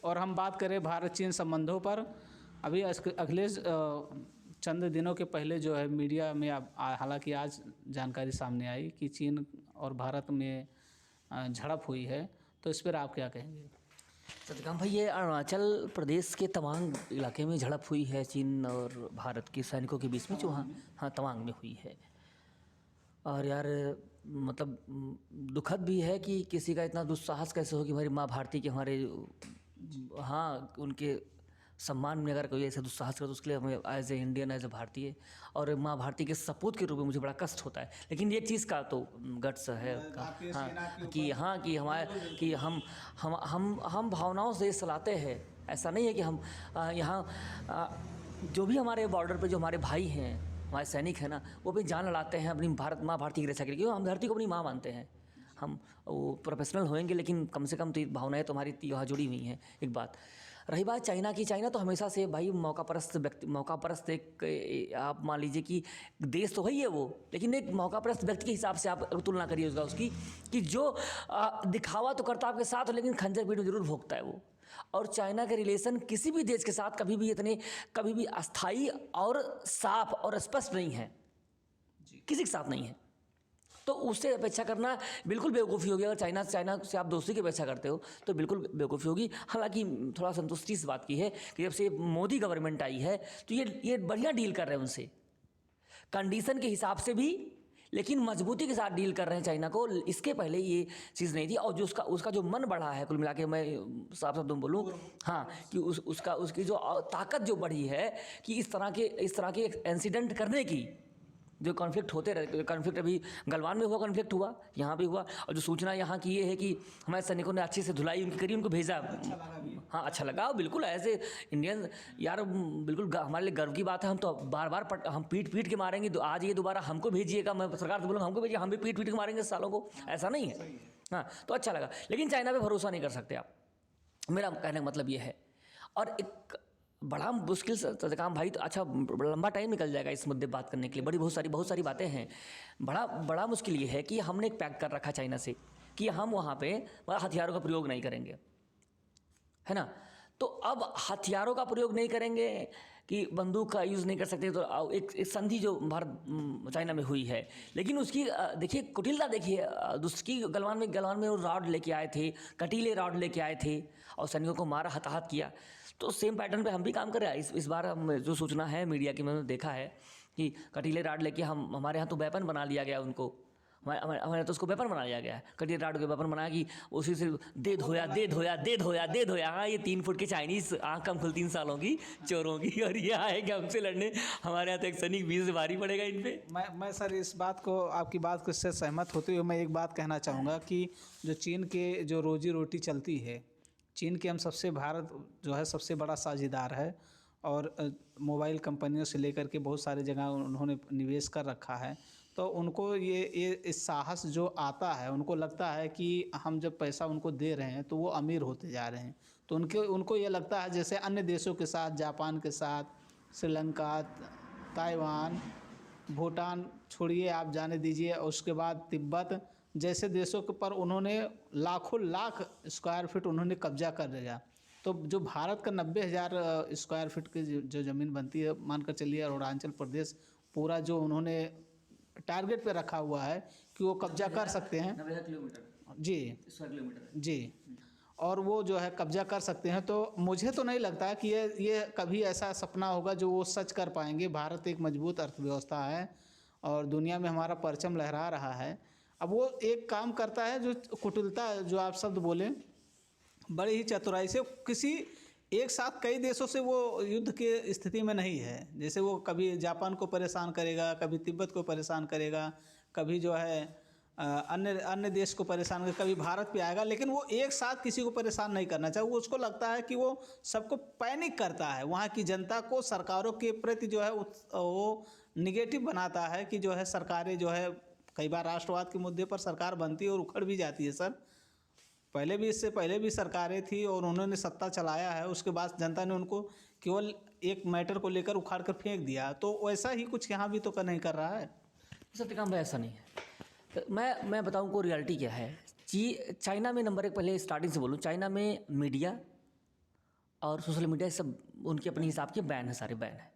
और हम बात करें भारत चीन संबंधों पर, अभी अगले चंद दिनों के पहले जो है मीडिया में हालांकि आज जानकारी सामने आई कि चीन और भारत में झड़प हुई है, तो इस पर आप क्या कहेंगे? सत्यकाम भाई, ये अरुणाचल प्रदेश के तवांग इलाके में झड़प हुई है चीन और भारत के सैनिकों के बीच में, जो हाँ तवांग में हुई है। और यार मतलब दुखद भी है कि किसी का इतना दुस्साहस कैसे हो कि हमारी माँ भारती के हमारे उनके सम्मान में अगर कोई ऐसा दुस्साहस करे तो उसके लिए हमें as a Indian, as a भारतीय और माँ भारती के सपूत के रूप में मुझे बड़ा कष्ट होता है। लेकिन ये चीज़ का तो गट्स है कि हमारे कि हम भावनाओं से चलाते हैं। ऐसा नहीं है कि हम यहाँ जो भी हमारे बॉर्डर पे जो हमारे भाई हैं, हमारे सैनिक हैं ना, वो भी जान लड़ाते हैं अपनी माँ भारती की रक्षा के लिए, क्योंकि हम धरती को अपनी माँ मानते हैं। हम वो प्रोफेशनल होएंगे लेकिन कम से कम तो भावनाएं तो हमारी यहाँ जुड़ी हुई हैं। एक बात रही बात चाइना की, चाइना तो हमेशा से भाई मौका परस्त एक आप मान लीजिए कि देश तो है ही है वो, लेकिन एक मौका परस्त व्यक्ति के हिसाब से आप तुलना करिए उसकी कि जो दिखावा तो करता आपके साथ, लेकिन खंजर पीठ में जरूर भोगता है वो। और चाइना के रिलेशन किसी भी देश के साथ कभी भी अस्थाई और साफ और स्पष्ट नहीं है, किसी के साथ नहीं है। तो उससे अपेक्षा करना बिल्कुल बेवकूफ़ी होगी। अगर चाइना से आप दोस्ती की अपेक्षा करते हो तो बिल्कुल बेवकूफ़ी होगी। हालांकि थोड़ा संतुष्टि इस बात की है कि जब से मोदी गवर्नमेंट आई है तो ये बढ़िया डील कर रहे हैं उनसे, कंडीशन के हिसाब से भी, लेकिन मजबूती के साथ डील कर रहे हैं चाइना को। इसके पहले ये चीज़ नहीं थी। और जो उसका जो मन बढ़ा है, कुल मिला के मैं साफ शब्दों में बोलूँ, हाँ, कि उसकी जो ताकत जो बढ़ी है कि इस तरह के इंसिडेंट करने की, जो कॉन्फ्लिक्ट होते रहते, कॉन्फ्लिक्ट अभी गलवान में हुआ, कॉन्फ्लिक्ट हुआ, यहाँ भी हुआ। और जो सूचना यहाँ की ये है कि हमारे सैनिकों ने अच्छे से धुलाई उनकी करी, उनको भेजा। हाँ, अच्छा लगा बिल्कुल। ऐसे इंडियन यार बिल्कुल हमारे लिए गर्व की बात है। हम तो बार हम पीट के मारेंगे, तो आज ये दोबारा हमको भेजिएगा, मैं सरकार से बोलूँगा हमको भेजिए, हम भी पीट के मारेंगे सालों को, ऐसा नहीं है। हाँ, तो अच्छा लगा। लेकिन चाइना पर भरोसा नहीं कर सकते आप, मेरा कहने का मतलब ये है। और एक बड़ा मुश्किल से काम भाई, तो अच्छा लंबा टाइम निकल जाएगा इस मुद्दे बात करने के लिए, बहुत सारी बातें हैं। बड़ा मुश्किल ये है कि हमने एक पैक्ट कर रखा चाइना से कि हम वहाँ पे हथियारों का प्रयोग नहीं करेंगे, है ना। तो अब हथियारों का प्रयोग नहीं करेंगे कि बंदूक का यूज़ नहीं कर सकते, तो एक संधि जो भारत चाइना में हुई है। लेकिन उसकी देखिए कुटिलता, देखिए उसकी गलवान में वो रॉड लेके आए थे, कटीले रॉड लेके आए थे और सैनिकों को मारा, हताहत किया। तो सेम पैटर्न पे हम भी काम कर रहे हैं। इस बार हम जो सूचना है मीडिया की, मैंने देखा है कि कटीले रॉड लेके हमारे यहाँ तो वेपन बना लिया गया उनको, हमारे तो उसको वेपन बना लिया गया है, कटीले रॉड के वेपन बनाया कि उसी से दे धोया। हाँ, ये 3 फुट के चाइनीज, आँख कम खुल 3 सालों की चोरों की, और ये आएंगे हमसे लड़ने। हमारे यहाँ तो एक सैनिक 20 से भारी पड़ेगा इन पर। मैं सर इस बात को, आपकी बात से सहमत होते हुए मैं एक बात कहना चाहूँगा कि जो चीन के जो रोजी रोटी चलती है, चीन के भारत जो है सबसे बड़ा साझेदार है। और मोबाइल कंपनियों से लेकर के बहुत सारी जगह उन्होंने निवेश कर रखा है। तो उनको ये इस साहस जो आता है, उनको लगता है कि हम जब पैसा उनको दे रहे हैं तो वो अमीर होते जा रहे हैं। तो उनको ये लगता है जैसे अन्य देशों के साथ, जापान के साथ, श्रीलंका, ताइवान, भूटान छोड़िए, आप जाने दीजिए, उसके बाद तिब्बत जैसे देशों के पर उन्होंने लाखों स्क्वायर फीट उन्होंने कब्जा कर लिया। तो जो भारत का 90,000 स्क्वायर फीट की जो ज़मीन बनती है, मानकर चलिए अरुणाचल प्रदेश पूरा जो उन्होंने टारगेट पे रखा हुआ है कि वो कब्जा कर सकते हैं। 90 किलोमीटर जी, और वो जो है कब्जा कर सकते हैं। तो मुझे तो नहीं लगता कि ये कभी ऐसा सपना होगा जो वो सच कर पाएंगे। भारत एक मजबूत अर्थव्यवस्था है और दुनिया में हमारा परचम लहरा रहा है। अब वो एक काम करता है, जो कुटिलता जो आप शब्द बोले, बड़ी ही चतुराई से, किसी एक साथ कई देशों से वो युद्ध के स्थिति में नहीं है। जैसे वो कभी जापान को परेशान करेगा, कभी तिब्बत को परेशान करेगा, कभी जो है अन्य देश को परेशान करेगा, कभी भारत पे आएगा। लेकिन वो एक साथ किसी को परेशान नहीं करना चाहिए। वो उसको लगता है कि वो सबको पैनिक करता है, वहाँ की जनता को सरकारों के प्रति जो है वो निगेटिव बनाता है कि जो है सरकारें जो है, कई बार राष्ट्रवाद के मुद्दे पर सरकार बनती है और उखड़ भी जाती है सर। इससे पहले भी सरकारें थी और उन्होंने सत्ता चलाया है, उसके बाद जनता ने उनको केवल एक मैटर को लेकर उखाड़ कर फेंक दिया। तो वैसा ही कुछ यहाँ भी तो नहीं कर रहा है। सत्यकाम भाई, ऐसा नहीं है। तो मैं बताऊँ को रियलिटी क्या है। चाइना में नंबर 1, पहले स्टार्टिंग से बोलूँ, चाइना में मीडिया और सोशल मीडिया सब उनके अपने हिसाब के बैन है, सारे बैन है।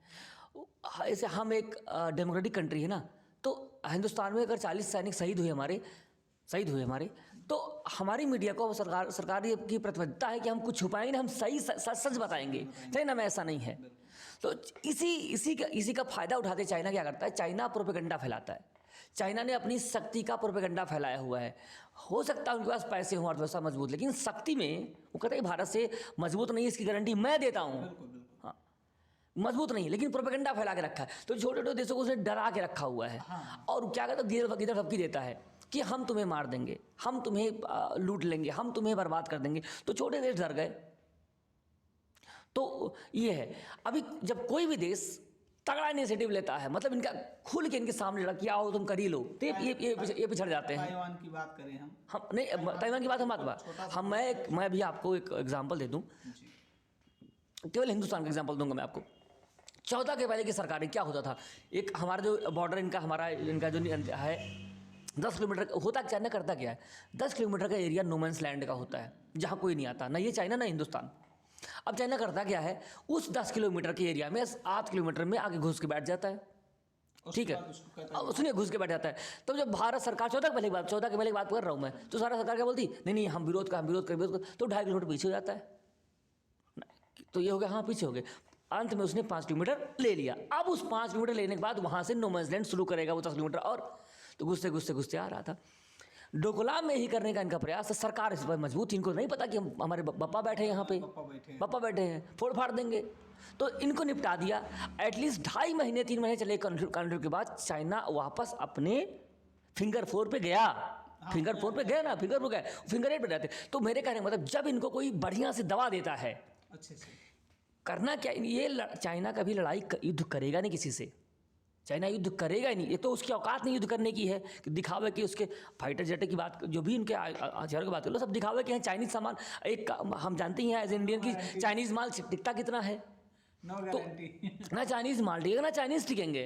ऐसे हम एक डेमोक्रेटिक कंट्री है ना, तो हिंदुस्तान में अगर 40 सैनिक शहीद हुए हमारे तो हमारी मीडिया को सरकार की प्रतिबद्धता है कि हम कुछ छुपाएंगे ना, हम सही सच बताएंगे। चाइना में ऐसा नहीं है। तो इसी का फ़ायदा उठाते चाइना क्या करता है, चाइना प्रोपेगेंडा फैलाता है। चाइना ने अपनी शक्ति का प्रोपेगेंडा फैलाया हुआ है। हो सकता है उनके पास पैसे हों, अर्थव्यवस्था मजबूत, लेकिन शक्ति में वो कहते हैं भारत से मजबूत नहीं है, इसकी गारंटी मैं देता हूँ। हाँ, मजबूत नहीं, लेकिन प्रोपेगेंडा फैला के रखा है। तो छोटे छोटे देशों को उसने डरा के रखा हुआ है। और क्या कहता है, गिदड़ धमकी देता है कि हम तुम्हें मार देंगे, हम तुम्हें लूट लेंगे, हम तुम्हें बर्बाद कर देंगे। तो छोटे देश डर गए। तो ये है, अभी जब कोई भी देश तगड़ा इनिशिएटिव लेता है, मतलब इनका खुल के इनके सामने लड़ा कि आओ तुम कर ही लो, तो ये पिछड़ जाते हैं। ताइवान की बात करें हम नहीं, ताइवान की बात हम बात मैं भी आपको एक एग्जांपल दे दूं, केवल हिंदुस्तान का एग्जांपल दूंगा मैं आपको। 14 के पहले की सरकार क्या होता था, एक हमारा जो बॉर्डर इनका जो है 10 किलोमीटर होता, चाइना करता क्या है, 10 किलोमीटर का एरिया नो मैंस लैंड का होता है, जहाँ कोई नहीं आता, ना ये चाइना ना हिंदुस्तान। अब चाइना करता क्या है, उस 10 किलोमीटर के एरिया में 8 किलोमीटर में आगे घुस के बैठ जाता है। ठीक है, उसने घुस के बैठ जाता है। तो जब भारत सरकार 14 के पहले की बात कर रहा हूँ मैं, तो सारा सरकार क्या बोलती, नहीं हम विरोध कर, तो 2.5 किलोमीटर पीछे हो जाता है। तो ये हो गया, हाँ पीछे हो गए। अंत में उसने 5 किलोमीटर ले लिया। अब उस 5 किलोमीटर लेने के बाद वहाँ से नो मैंस लैंड शुरू करेगा वो 10 किलोमीटर और। तो घुसते आ रहा था। डोकलाम में ही करने का इनका प्रयास है। सरकार इस पर मजबूत थी, इनको नहीं पता कि हमारे बप्पा बैठे हैं यहाँ पे, बप्पा बैठे हैं, फोड़ फाड़ देंगे। तो इनको निपटा दिया। एटलीस्ट 2.5 महीने 3 महीने चले कॉन्फ्लिक्ट के बाद चाइना वापस अपने फिंगर 4 पे गया। फिंगर 4 पे गया ना, फिंगर 8 पे रहते। तो मेरे कहने का मतलब, जब इनको कोई बढ़िया से दवा देता है, अच्छे से करना क्या, ये चाइना कभी युद्ध करेगा नहीं किसी से। चाइना युद्ध करेगा ही नहीं, ये तो उसकी औकात नहीं युद्ध करने की है कि दिखावे कि उसके फाइटर जेट की बात, जो भी उनके हथियारों की बात कर लो, सब दिखावे कि हैं चाइनीज सामान। एक हम जानते ही हैं एज इंडियन की चाइनीज माल टिकता कितना है। तो ना चाइनीज माल टिकेगा ना चाइनीज टिकेंगे,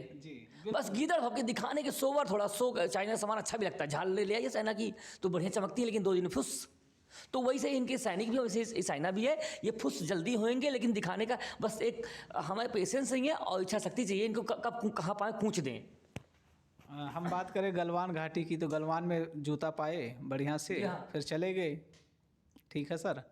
बस गीदड़ भपके दिखाने के सोवर थोड़ा चाइना सामान अच्छा भी लगता है, झाल ले आइए चाइना की तो बढ़िया चमकती है, लेकिन 2 दिन फुस। तो वैसे इनके सैनिक भी, वैसे चाइना भी है, ये फुस जल्दी होंगे, लेकिन दिखाने का बस एक हमारे पेशेंस चाहिए और इच्छा शक्ति चाहिए, इनको कब कहाँ पाए कूच दें। हम बात करें गलवान घाटी की, तो गलवान में जूता पाए बढ़िया से, फिर चले गए। ठीक है सर,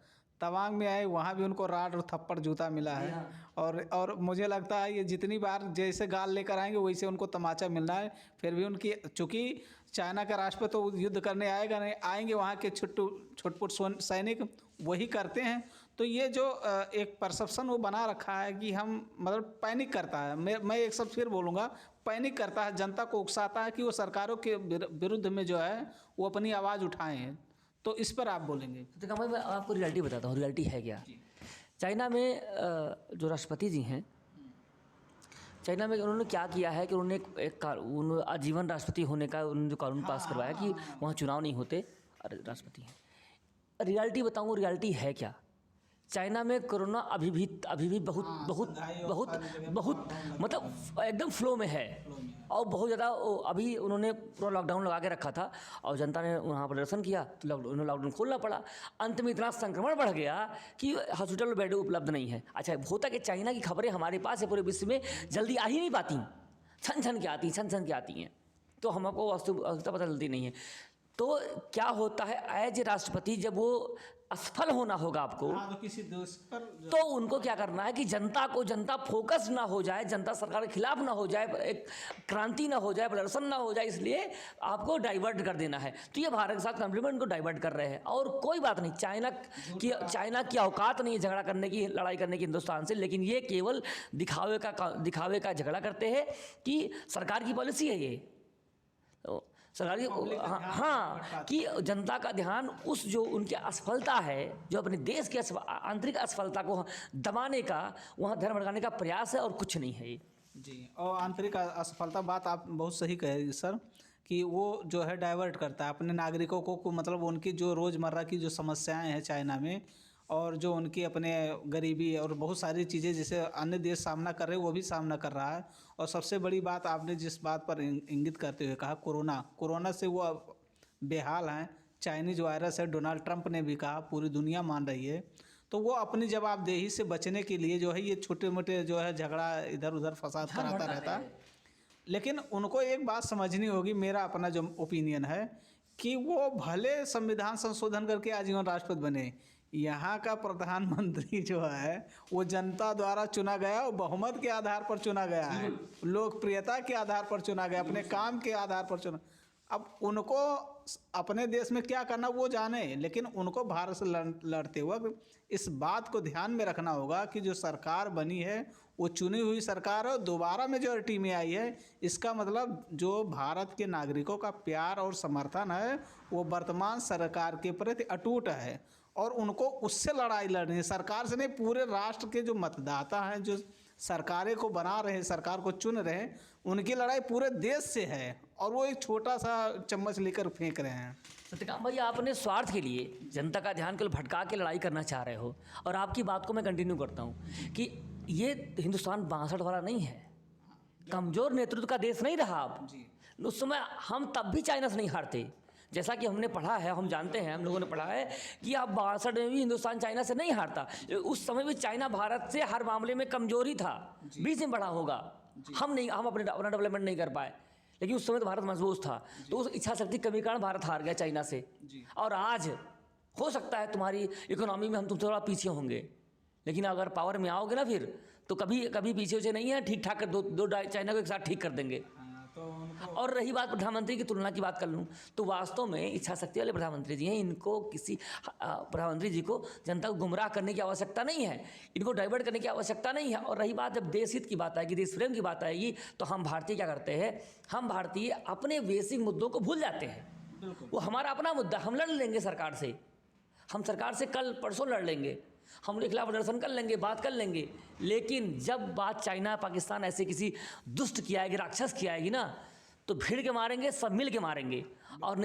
तवांग में आए, वहाँ भी उनको राड और थप्पड़ जूता मिला है। और मुझे लगता है ये जितनी बार जैसे गाल लेकर आएंगे वैसे उनको तमाचा मिलना है। फिर भी उनकी, चूँकि चाइना का राष्ट्रपति तो युद्ध करने आएगा नहीं, आएंगे वहाँ के छुटपुट सैनिक वही करते हैं। तो ये जो एक परसेप्शन वो बना रखा है कि हम, मतलब पैनिक करता है, मैं एक शब्द फिर बोलूँगा, पैनिक करता है, जनता को उकसाता है कि वो सरकारों के विरुद्ध में जो है वो अपनी आवाज़ उठाएं। तो इस पर आप बोलेंगे? तो मैं आपको रियलिटी बताता हूँ, रियलिटी है क्या। चाइना में जो राष्ट्रपति जी हैं, चाइना में उन्होंने क्या किया है कि उन्होंने आजीवन राष्ट्रपति होने का उन्होंने जो कानून पास करवाया कि वहाँ चुनाव नहीं होते, राष्ट्रपति हैं। रियलिटी बताऊँ, रियलिटी है क्या। चाइना में कोरोना अभी भी बहुत मतलब एकदम फ्लो में है, और बहुत ज़्यादा अभी उन्होंने पूरा लॉकडाउन लगा के रखा था और जनता ने वहाँ प्रदर्शन किया तो उन्हें लॉकडाउन खोलना पड़ा। अंत में इतना संक्रमण बढ़ गया कि हॉस्पिटल में बेड उपलब्ध नहीं है। अच्छा, होता कि चाइना की खबरें हमारे पास है पूरे विश्व में जल्दी आ ही नहीं पाती, छन छन के आती हैं, तो हमको वास्तविकता पता चलती नहीं है। तो क्या होता है, एज ए राष्ट्रपति जब वो असफल होना होगा आपको, तो किसी देश पर तो उनको क्या करना है कि जनता फोकस ना हो जाए, जनता सरकार के खिलाफ ना हो जाए, एक क्रांति ना हो जाए, प्रदर्शन ना हो जाए, इसलिए आपको डाइवर्ट कर देना है। तो ये भारत के साथ कॉन्फ्लिक्ट को डाइवर्ट कर रहे हैं। और कोई बात नहीं, चाइना की औकात नहीं है झगड़ा करने की, लड़ाई करने की हिंदुस्तान से, लेकिन ये केवल दिखावे का झगड़ा करते हैं कि सरकार की पॉलिसी है ये। तो सरकारी हाँ, कि जनता का ध्यान उस जो उनकी असफलता है, जो अपने देश की आंतरिक असफलता को दबाने का, वहाँ धर्म भड़काने का प्रयास है और कुछ नहीं है ये। जी, और आंतरिक असफलता बात आप बहुत सही कहे सर, कि वो जो है डाइवर्ट करता है अपने नागरिकों को, मतलब उनकी जो रोज़मर्रा की जो समस्याएं हैं चाइना में, और जो उनकी अपने गरीबी और बहुत सारी चीज़ें जिसे अन्य देश सामना कर रहे हैं वो भी सामना कर रहा है। और सबसे बड़ी बात आपने जिस बात पर इंगित करते हुए कहा, कोरोना से वो बेहाल हैं। चाइनीज वायरस है, डोनाल्ड ट्रंप ने भी कहा, पूरी दुनिया मान रही है। तो वो अपनी जवाबदेही से बचने के लिए जो है ये छोटे मोटे जो है झगड़ा इधर उधर फसाद कराता रहता है। लेकिन उनको एक बात समझनी होगी, मेरा अपना जो ओपिनियन है, कि वो भले संविधान संशोधन करके आजीवन राष्ट्रपति बने, यहाँ का प्रधानमंत्री जो है वो जनता द्वारा चुना गया और बहुमत के आधार पर चुना गया है, लोकप्रियता के आधार पर चुना गया, अपने काम के आधार पर चुना। अब उनको अपने देश में क्या करना वो जाने, लेकिन उनको भारत से लड़ते वक्त इस बात को ध्यान में रखना होगा कि जो सरकार बनी है वो चुनी हुई सरकार है, दोबारा मेजॉरिटी में आई है। इसका मतलब जो भारत के नागरिकों का प्यार और समर्थन है वो वर्तमान सरकार के प्रति अटूट है और उनको उससे लड़ाई लड़नी है, सरकार से नहीं। पूरे राष्ट्र के जो मतदाता हैं, जो सरकारें को बना रहे हैं, सरकार को चुन रहे हैं, उनकी लड़ाई पूरे देश से है और वो एक छोटा सा चम्मच लेकर फेंक रहे हैं। सत्यकाम भाई, आपने स्वार्थ के लिए जनता का ध्यान केवल भटका के लड़ाई करना चाह रहे हो, और आपकी बात को मैं कंटिन्यू करता हूँ कि ये हिंदुस्तान 62 वाला नहीं है, कमज़ोर नेतृत्व का देश नहीं रहा अब। उस समय हम तब भी चाइना से नहीं हारते, जैसा कि हमने पढ़ा है, हम जानते हैं, हम लोगों ने पढ़ा है कि अब 62 में भी हिंदुस्तान चाइना से नहीं हारता। उस समय भी चाइना भारत से हर मामले में कमजोरी था, बीच में बढ़ा होगा, हम अपना डेवलपमेंट नहीं कर पाए, लेकिन उस समय तो भारत मजबूत था। तो उस इच्छा शक्ति कमी के कारण भारत हार गया चाइना से। और आज हो सकता है तुम्हारी इकोनॉमी में हम तुम थोड़ा पीछे होंगे, लेकिन अगर पावर में आओगे ना फिर तो कभी पीछे नहीं है, ठीक ठाक कर दो चाइना को एक साथ ठीक कर देंगे। और रही बात प्रधानमंत्री की तुलना की बात कर लूँ तो वास्तव में इच्छा शक्ति वाले प्रधानमंत्री जी हैं, इनको किसी प्रधानमंत्री जी को जनता को गुमराह करने की आवश्यकता नहीं है, इनको डाइवर्ट करने की आवश्यकता नहीं है। और रही बात जब देश हित की बात आएगी, देश प्रेम की बात आएगी, तो हम भारतीय क्या करते हैं, हम भारतीय अपने बेसिक मुद्दों को भूल जाते हैं। वो हमारा अपना मुद्दा, हम लड़ लेंगे सरकार से, हम सरकार से कल परसों लड़ लेंगे, हम उनके खिलाफ प्रदर्शन कर लेंगे, बात कर लेंगे, लेकिन जब बात चाइना पाकिस्तान ऐसे किसी दुष्ट की आएगी, राक्षस की आएगी ना, तो भीड़ के मारेंगे, सब मिल के मारेंगे। और